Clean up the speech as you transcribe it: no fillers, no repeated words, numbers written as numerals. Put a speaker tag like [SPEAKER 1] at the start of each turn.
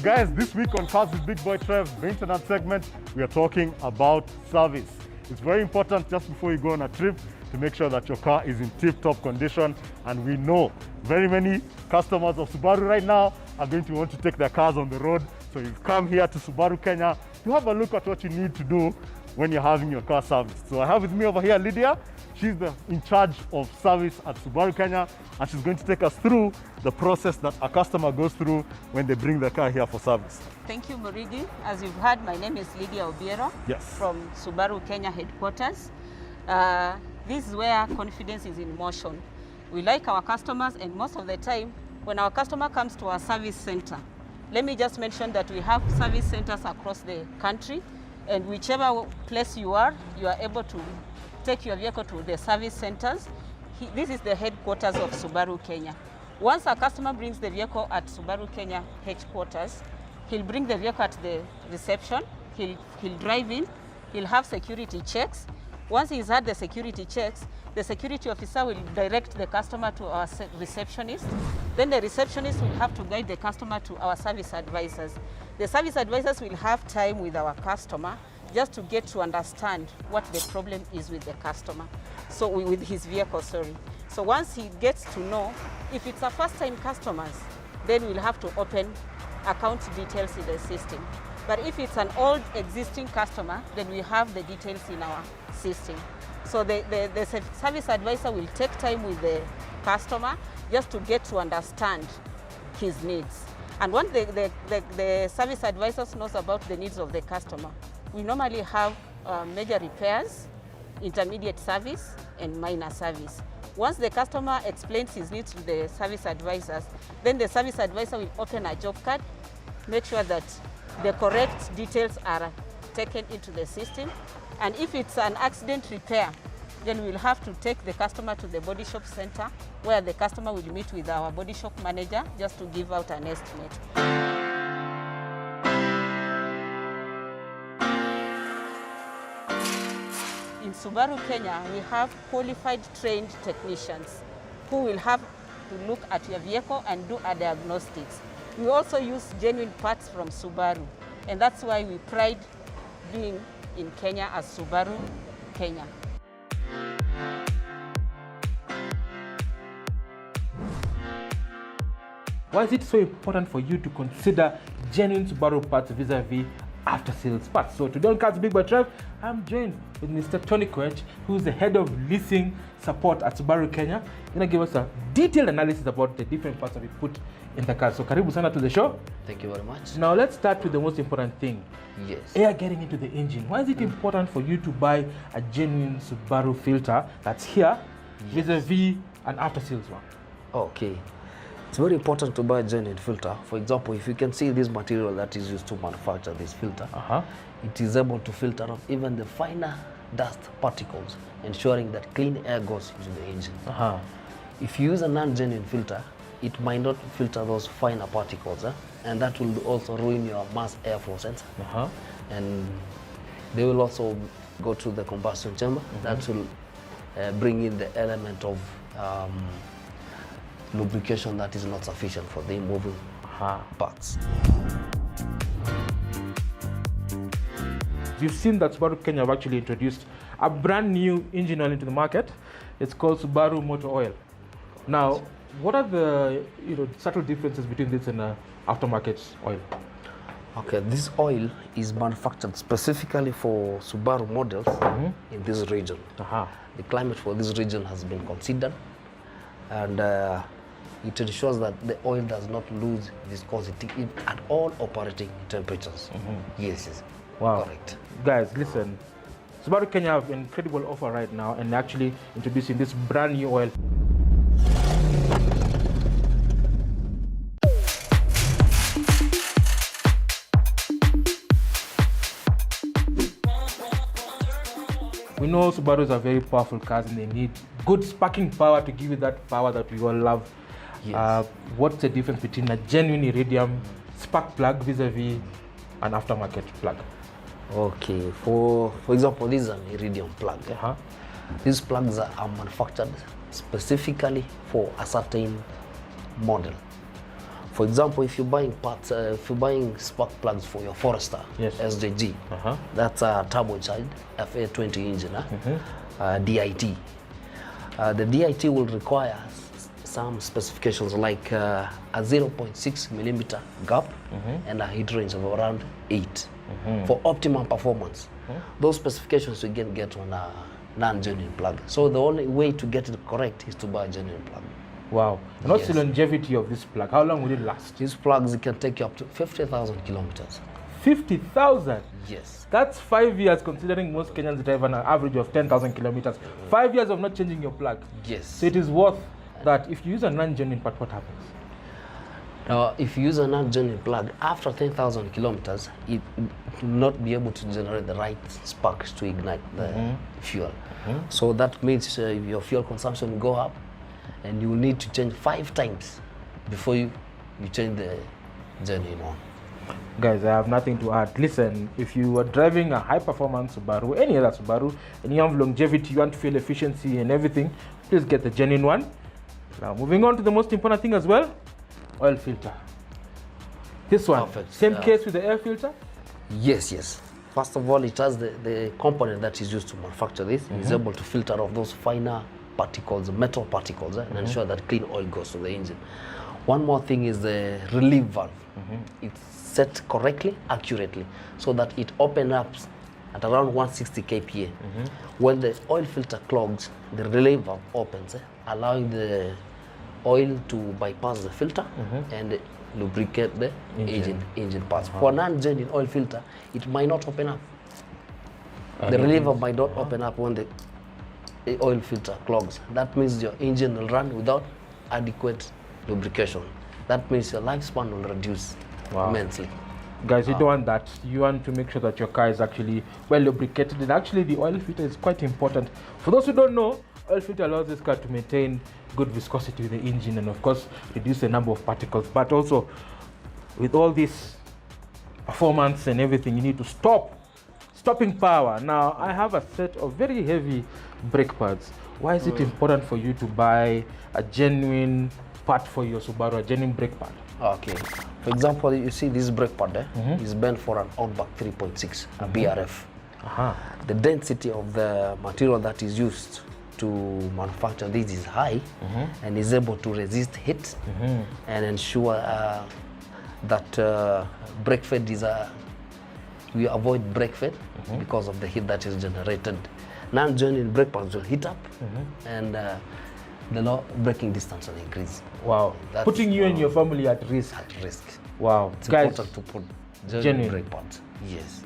[SPEAKER 1] guys, this week on Cars with Big Boy Trev, maintenance segment, we are talking about service. It's very important just before you go on a trip to make sure that your car is in tip-top condition. And we know very many customers of Subaru right now are going to want to take their cars on the road. So you've come here to SUBARU Kenya to have a look at what you need to do when you're having your car serviced. So I have with me over here Lydia. She's in charge of service at SUBARU Kenya, and she's going to take us through the process that a customer goes through when they bring their car here for service.
[SPEAKER 2] Thank you, Murigi. As you've heard, my name is Lydia Obiero from SUBARU Kenya headquarters. This is where confidence is in motion. We like our customers, and most of the time, when our customer comes to our service center, let me just mention that we have service centers across the country, and whichever place you are able to take your vehicle to the service centers. This is the headquarters of SUBARU Kenya. Once a customer brings the vehicle at SUBARU Kenya headquarters, he'll bring the vehicle at the reception, he'll drive in, he'll have security checks. Once he's had the security checks, the security officer will direct the customer to our receptionist. Then the receptionist will have to guide the customer to our service advisors. The service advisors will have time with our customer just to get to understand what the problem is with the customer. So with his vehicle, sorry. So once he gets to know, if it's a first-time customers, then we'll have to open account details in the system. But if it's an old existing customer, then we have the details in our system. So the service advisor will take time with the customer just to get to understand his needs. And once the service advisor knows about the needs of the customer, we normally have major repairs, intermediate service, and minor service. Once the customer explains his needs to the service advisors, then the service advisor will open a job card, make sure that the correct details are taken into the system. And if it's an accident repair, then we'll have to take the customer to the body shop center, where the customer will meet with our body shop manager just to give out an estimate. In SUBARU Kenya, we have qualified trained technicians who will have to look at your vehicle and do a diagnostics. We also use genuine parts from Subaru, and that's why we pride being in Kenya as SUBARU Kenya.
[SPEAKER 3] Why is it so important for you to consider genuine Subaru parts vis-a-vis after-sales parts? So today on Cars Big Boy Trev, I'm joined with Mr. Tony Kwech, who's the head of leasing support at SUBARU Kenya. He's going to give us a detailed analysis about the different parts that we put in the car. So karibu sana to the show.
[SPEAKER 4] Thank you very much.
[SPEAKER 3] Now let's start with the most important thing.
[SPEAKER 4] Yes.
[SPEAKER 3] Air getting into the engine. Why is it important for you to buy a genuine Subaru filter that's here vis-a-vis an after-sales one?
[SPEAKER 4] Okay. It's very important to buy a genuine filter. For example, if you can see this material that is used to manufacture this filter, it is able to filter out even the finer dust particles, ensuring that clean air goes into the engine. If you use a non-genuine filter, it might not filter those finer particles, and that will also ruin your mass airflow sensor. And they will also go to the combustion chamber. That will bring in the element of lubrication that is not sufficient for the moving parts.
[SPEAKER 3] We've seen that SUBARU Kenya have actually introduced a brand new engine oil into the market. It's called SUBARU Motor Oil. Now, what are the subtle differences between this and aftermarket oil?
[SPEAKER 4] Okay, this oil is manufactured specifically for Subaru models in this region. The climate for this region has been considered, and it ensures that the oil does not lose viscosity at all operating temperatures. Yes.
[SPEAKER 3] Wow.
[SPEAKER 4] Correct.
[SPEAKER 3] Guys, listen. SUBARU Kenya have an incredible offer right now, and actually introducing this brand new oil. We know Subarus are very powerful cars, and they need good sparking power to give you that power that we all love. Yes. What's the difference between a genuine iridium spark plug vis-a-vis an aftermarket plug?
[SPEAKER 4] Okay, for example, this is an iridium plug. These plugs are manufactured specifically for a certain model. For example, if you're buying parts, if you're buying spark plugs for your Forester SJG, that's a turbocharged FA20 engine, DIT. The DIT will require some specifications like a 0.6 millimeter gap and a heat range of around 8 for optimum performance. Those specifications you can get on a non-genuine plug. So the only way to get it correct is to buy a genuine plug.
[SPEAKER 3] Wow. And what's the longevity of this plug? How long will it last?
[SPEAKER 4] These plugs can take you up to 50,000 kilometers.
[SPEAKER 3] 50,000?
[SPEAKER 4] Yes.
[SPEAKER 3] That's 5 years, considering most Kenyans drive an average of 10,000 kilometers. 5 years of not changing your plug.
[SPEAKER 4] Yes.
[SPEAKER 3] So it is worth that. If you use a non-genuine part, what happens?
[SPEAKER 4] If you use a non-genuine plug, after 10,000 kilometers, it will not be able to generate the right sparks to ignite the fuel. So that means your fuel consumption will go up, and you will need to change 5 times before you change the genuine one.
[SPEAKER 3] Guys, I have nothing to add. Listen, if you are driving a high-performance Subaru, any other Subaru, and you have longevity, you want fuel efficiency and everything, please get the genuine one. Now, moving on to the most important thing as well, oil filter. This one, same case with the air filter?
[SPEAKER 4] Yes, yes. First of all, it has the component that is used to manufacture this. It's able to filter off those finer particles, metal particles, and ensure that clean oil goes to the engine. One more thing is the relief valve. It's set correctly, accurately, so that it opens up at around 160 kPa. When the oil filter clogs, the relief valve opens, allowing the oil to bypass the filter and lubricate the engine parts. For non-genuine oil filter, it might not open up. The relief valve might not open up when the oil filter clogs. That means your engine will run without adequate lubrication. That means your lifespan will reduce immensely.
[SPEAKER 3] Guys, you don't want that. You want to make sure that your car is actually well lubricated, and actually the oil filter is quite important. For those who don't know, oil filter allows this car to maintain good viscosity with the engine and of course reduce the number of particles. But also with all this performance and everything, you need to stopping power. Now I have a set of very heavy brake pads. Why is it important for you to buy a genuine part for your Subaru, a genuine brake pad?
[SPEAKER 4] Okay. For example, you see this brake pad is meant for an Outback 3.6, a BRF. The density of the material that is used to manufacture this is high and is able to resist heat and ensure that brake fade is we avoid brake fade because of the heat that is generated. Non-genuine brake pads will heat up and the low braking distance will increase.
[SPEAKER 3] Wow. That's putting you and your family at risk.
[SPEAKER 4] At risk.
[SPEAKER 3] Wow.
[SPEAKER 4] It's
[SPEAKER 3] Guys,
[SPEAKER 4] important to put genuine brake pads. Yes.